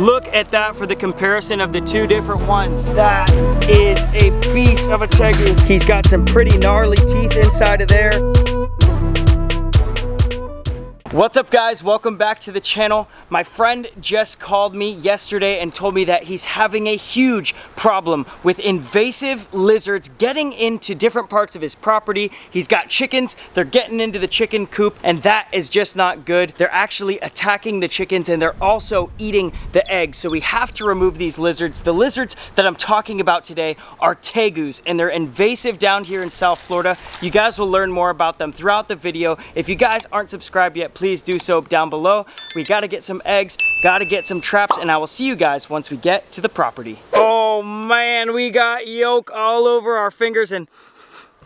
Look at that for the comparison of the two different ones. That is a beast of a tegu. He's got some pretty gnarly teeth inside of there. What's up guys, welcome back to the channel. My friend just called me yesterday and told me that he's having a huge problem with invasive lizards getting into different parts of his property. He's got chickens, they're getting into the chicken coop, and that is just not good. They're actually attacking the chickens and they're also eating the eggs. So we have to remove these lizards. The lizards that I'm talking about today are tegus, and they're invasive down here in South Florida. You guys will learn more about them throughout the video. If you guys aren't subscribed yet, please do so down below. We gotta get some eggs, gotta get some traps, and I will see you guys once we get to the property. Oh man, we got yolk all over our fingers, and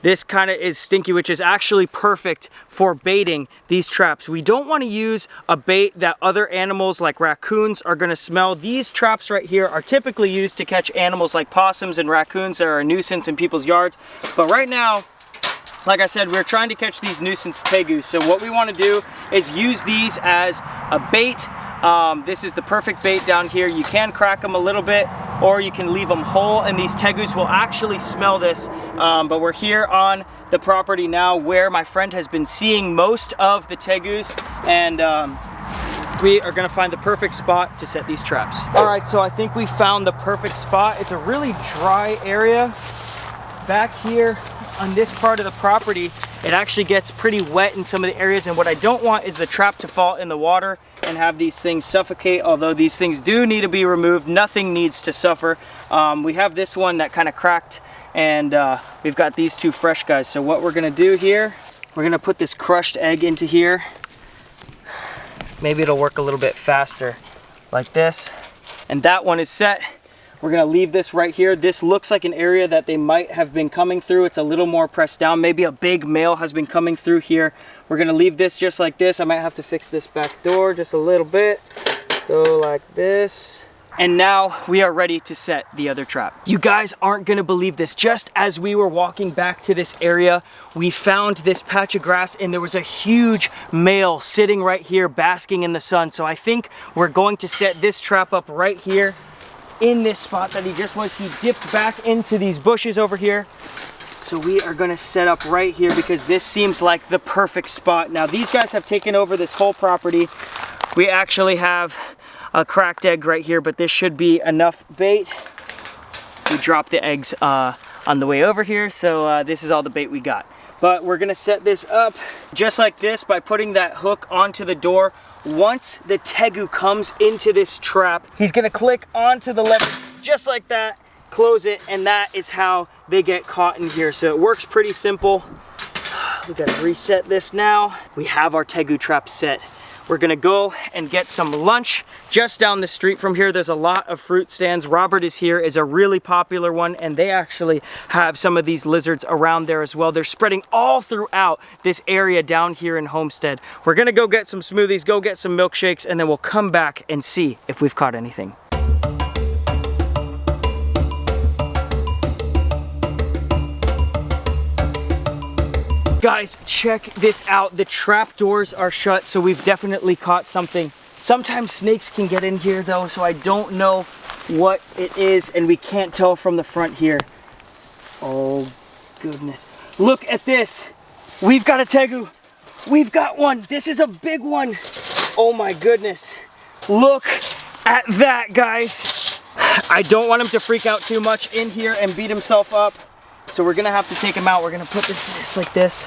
this kind of is stinky, which is actually perfect for baiting these traps. We don't want to use a bait that other animals like raccoons are going to smell. These traps right here are typically used to catch animals like possums and raccoons that are a nuisance in people's yards. But right now, like I said, we're trying to catch these nuisance tegus. So what we want to do is use these as a bait. This is the perfect bait down here. You can crack them a little bit, or you can leave them whole, and these tegus will actually smell this. But we're here on the property now where my friend has been seeing most of the tegus, and we are gonna find the perfect spot to set these traps. All right, so I think we found the perfect spot. It's a really dry area back here. On this part of the property, it actually gets pretty wet in some of the areas, and what I don't want is the trap to fall in the water and have these things suffocate. Although these things do need to be removed, nothing needs to suffer. We have this one that kind of cracked, and we've got these two fresh guys. So what we're gonna do here, we're gonna put this crushed egg into here. Maybe it'll work a little bit faster like this, and that one is set. We're gonna leave this right here. This looks like an area that they might have been coming through. It's a little more pressed down. Maybe a big male has been coming through here. We're gonna leave this just like this. I might have to fix this back door just a little bit. Go like this. And now we are ready to set the other trap. You guys aren't gonna believe this. Just as we were walking back to this area, we found this patch of grass, and there was a huge male sitting right here basking in the sun. So I think we're going to set this trap up right here in this spot that he just was. He dipped back into these bushes over here. So we are gonna set up right here because this seems like the perfect spot. Now these guys have taken over this whole property. We actually have a cracked egg right here, but this should be enough bait. We dropped the eggs on the way over here, so this is all the bait we got. But we're gonna set this up just like this by putting that hook onto the door. Once the tegu comes into this trap, he's gonna click onto the lever just like that, close it, and that is how they get caught in here. So it works pretty simple. We gotta reset this now. We have our tegu trap set. We're gonna go and get some lunch just down the street from here. There's a lot of fruit stands. Robert is here, is a really popular one, and they actually have some of these lizards around there as well. They're spreading all throughout this area down here in Homestead. We're gonna go get some smoothies, go get some milkshakes, and then we'll come back and see if we've caught anything. Guys, check this out. The trap doors are shut, so we've definitely caught something. Sometimes snakes can get in here though, so I don't know what it is, and we can't tell from the front here. Oh goodness. Look at this. We've got a tegu. We've got one. This is a big one. Oh my goodness. Look at that, guys. I don't want him to freak out too much in here and beat himself up. So we're gonna have to take him out. We're gonna put this just like this.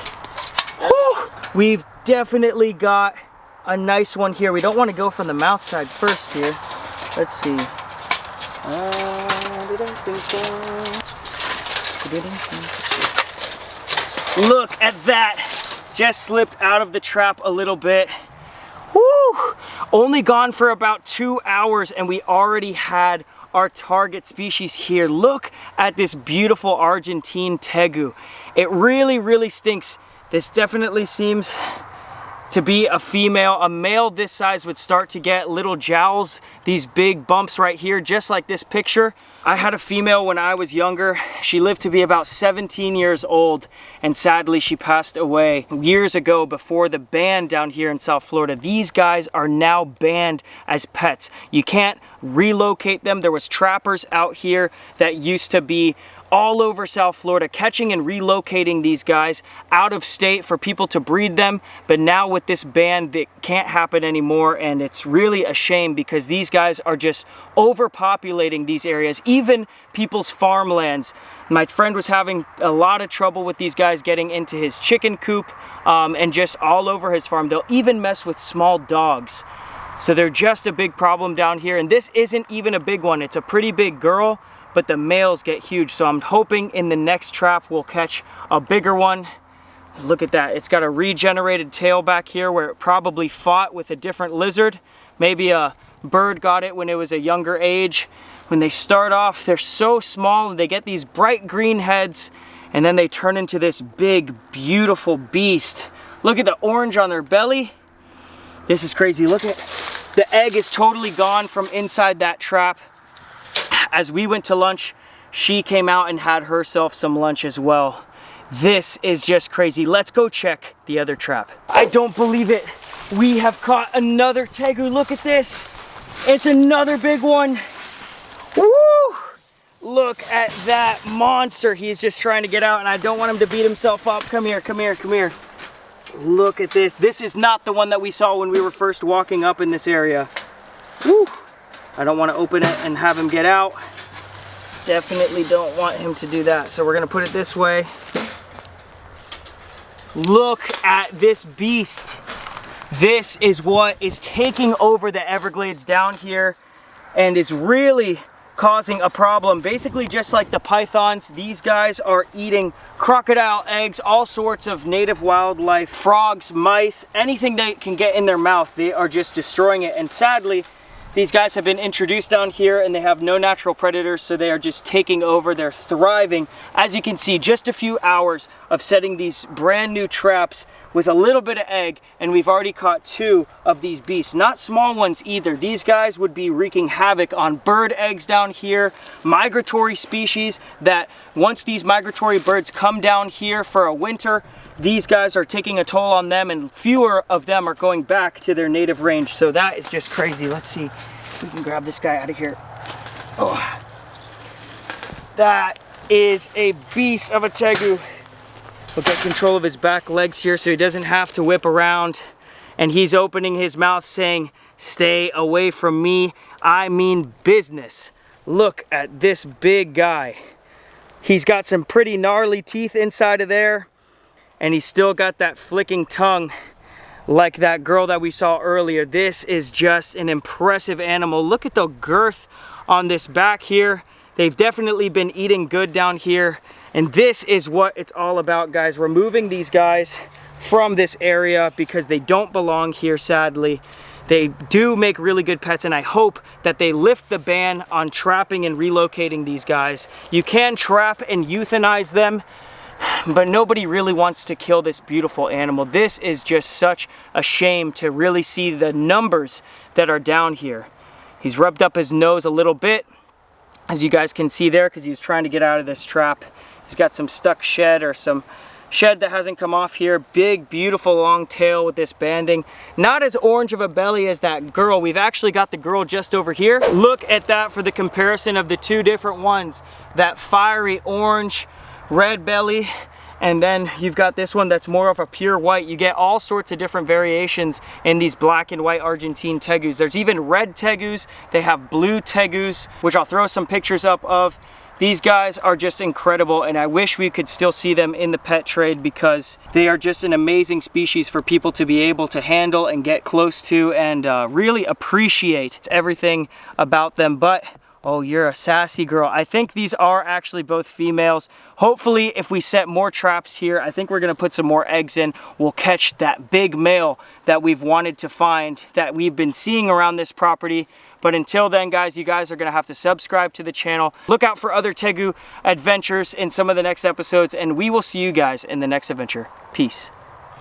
Whew! We've definitely got a nice one here. We don't want to go from the mouth side first here. Let's see. Look at that. Just slipped out of the trap a little bit. Woo! Only gone for about 2 hours, and we already had our target species here. Look at this beautiful Argentine tegu. It really, really stinks. This definitely seems to be a female. A male this size would start to get little jowls, these big bumps right here, just like this picture. I had a female when I was younger. She lived to be about 17 years old, and sadly she passed away years ago before the ban down here in South Florida. These guys are now banned as pets. You can't relocate them. There was trappers out here that used to be all over South Florida catching and relocating these guys out of state for people to breed them, but now with this ban that can't happen anymore, and it's really a shame because these guys are just overpopulating these areas, even people's farmlands. My friend was having a lot of trouble with these guys getting into his chicken coop and just all over his farm. They'll even mess with small dogs. So they're just a big problem down here, and this isn't even a big one. It's a pretty big girl, but the males get huge. So I'm hoping in the next trap we'll catch a bigger one. Look at that. It's got a regenerated tail back here where it probably fought with a different lizard. Maybe a bird got it when it was a younger age. When they start off, they're so small and they get these bright green heads, and then they turn into this big, beautiful beast. Look at the orange on their belly. This is crazy. Look at the egg is totally gone from inside that trap. As we went to lunch, she came out and had herself some lunch as well. This is just crazy. Let's go check the other trap. I don't believe it. We have caught another tegu. Look at this. It's another big one. Woo! Look at that monster. He's just trying to get out, and I don't want him to beat himself up. Come here, come here, come here. Look at this. This is not the one that we saw when we were first walking up in this area. Woo! I don't want to open it and have him get out. Definitely don't want him to do that. So we're going to put it this way. Look at this beast. This is what is taking over the Everglades down here and is really causing a problem. Basically, just like the pythons, these guys are eating crocodile eggs, all sorts of native wildlife, frogs, mice, anything they can get in their mouth, they are just destroying it. And sadly, these guys have been introduced down here and they have no natural predators, so they are just taking over. They're thriving. As you can see, just a few hours of setting these brand new traps with a little bit of egg, and we've already caught 2 of these beasts. Not small ones either. These guys would be wreaking havoc on bird eggs down here, migratory species that once these migratory birds come down here for a winter, these guys are taking a toll on them, and fewer of them are going back to their native range. So that is just crazy. Let's see if we can grab this guy out of here. Oh, that is a beast of a tegu. We'll get control of his back legs here so he doesn't have to whip around. And he's opening his mouth saying, "Stay away from me. I mean business." Look at this big guy. He's got some pretty gnarly teeth inside of there. And he's still got that flicking tongue like that girl that we saw earlier. This is just an impressive animal. Look at the girth on this back here. They've definitely been eating good down here. And this is what it's all about, guys. Removing these guys from this area because they don't belong here, sadly. They do make really good pets, and I hope that they lift the ban on trapping and relocating these guys. You can trap and euthanize them, but nobody really wants to kill this beautiful animal. This is just such a shame to really see the numbers that are down here. He's rubbed up his nose a little bit, as you guys can see there, because he was trying to get out of this trap. He's got some stuck shed or some shed that hasn't come off here. Big, beautiful long tail with this banding. Not as orange of a belly as that girl. We've actually got the girl just over here. Look at that for the comparison of the 2 different ones. That fiery orange, red belly, and then you've got this one that's more of a pure white. You get all sorts of different variations in these black and white Argentine tegus. There's even red tegus. They have blue tegus, which I'll throw some pictures up of. These guys are just incredible, and I wish we could still see them in the pet trade because they are just an amazing species for people to be able to handle and get close to and really appreciate everything about them. But oh, you're a sassy girl. I think these are actually both females. Hopefully, if we set more traps here, I think we're gonna put some more eggs in. We'll catch that big male that we've wanted to find, that we've been seeing around this property. But until then, guys, you guys are gonna have to subscribe to the channel. Look out for other tegu adventures in some of the next episodes, and we will see you guys in the next adventure. Peace.